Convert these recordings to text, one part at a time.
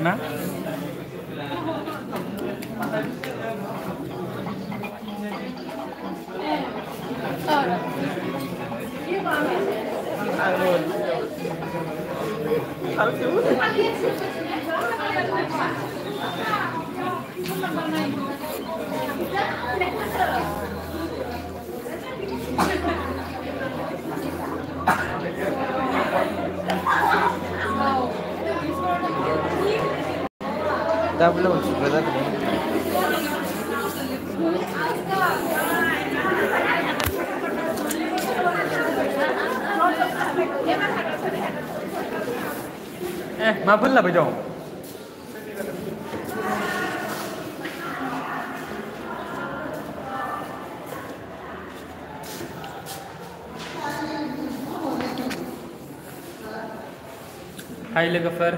Na? Dah belum sebentar. Maafkan lah bajau. Hai लोगोफोर,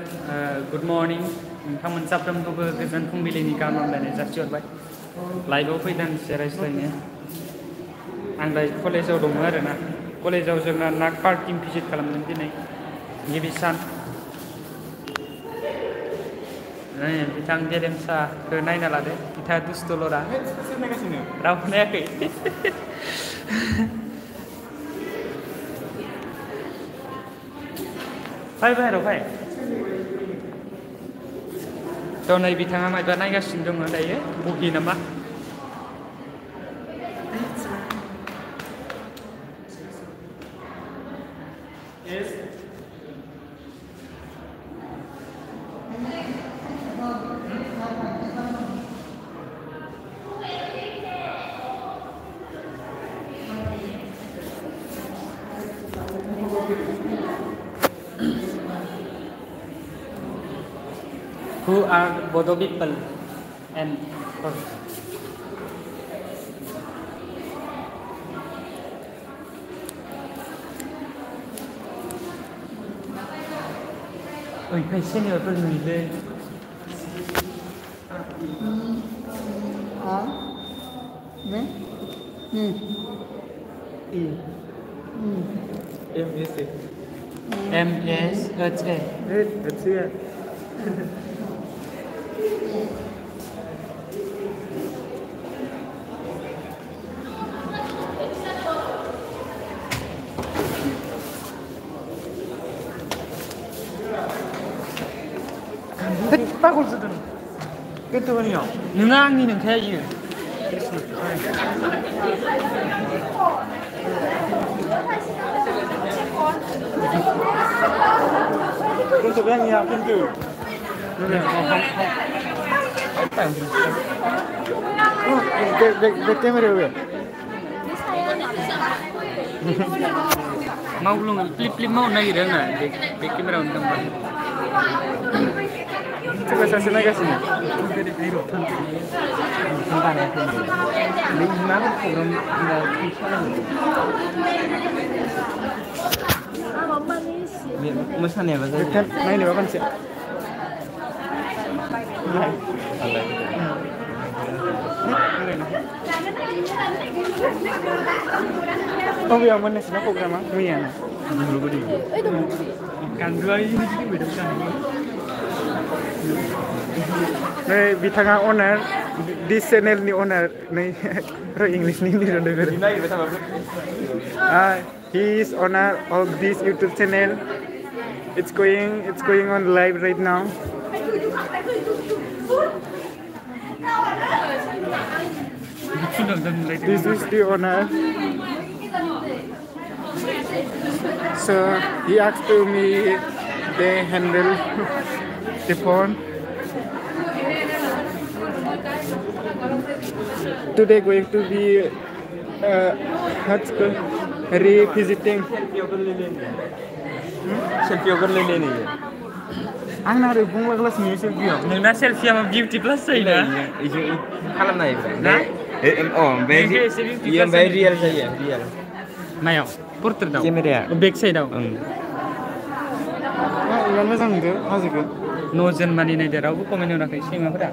good morning नोंथांमोन साफ्रोमखौबो गोजोन फुंबिलिनि गाहाम हामलायनाय जासिहरबाय। लाइभआव फैदों एसे रायज्लायनो। आं दायो कलेजाव दङ आरोना। कलेजाव जोंना नाग पार्किं भिजिट खालामदों दिनै गिबि सान। बिथां गेरेमसाखौ नायना लादो, बिथाङा दुस्थ'लरा रावबो नायाखै। फाय बाहेराव फाय। थ' नै बिथाङा मायबा नायगासिनो दङ दायो, बहि नामा? Who are Bodo people and oi kai seniorफोर नुयोलै Ne? MSHA Pakul sudah. Gitu kan ya? Nenangin yang kayak gitu. Untuk yang nyiapin tuh. Oh, back camera ya? Mau lu flip mau naik dah nggak? Back camera untuk apa? Coba saya naik sini. Lima program Masa nih bahasa? Kan main di mana sih? Oh yang mana sih program apa? Mian. Dulu budi. Kan dua ini juga beda kan. Nih bitanga owner, this channel ni owner, nih English ni dengar. He is owner of this YouTube channel. It's going on live right now. This is the owner. So he asked to me they handle the phone. Today going to be revisiting. Selfie over le leni. Ang nari bunga kelas ni selfie. Nuna selfie sama beauty plus saja. Itu kalam naik. Oh, yang real saja, real. Mayo, porter dah. Kamera. Back side dah. Yang macam tu, masih ke? Nozen mani ni dia ragu komen orang kayak sih apa?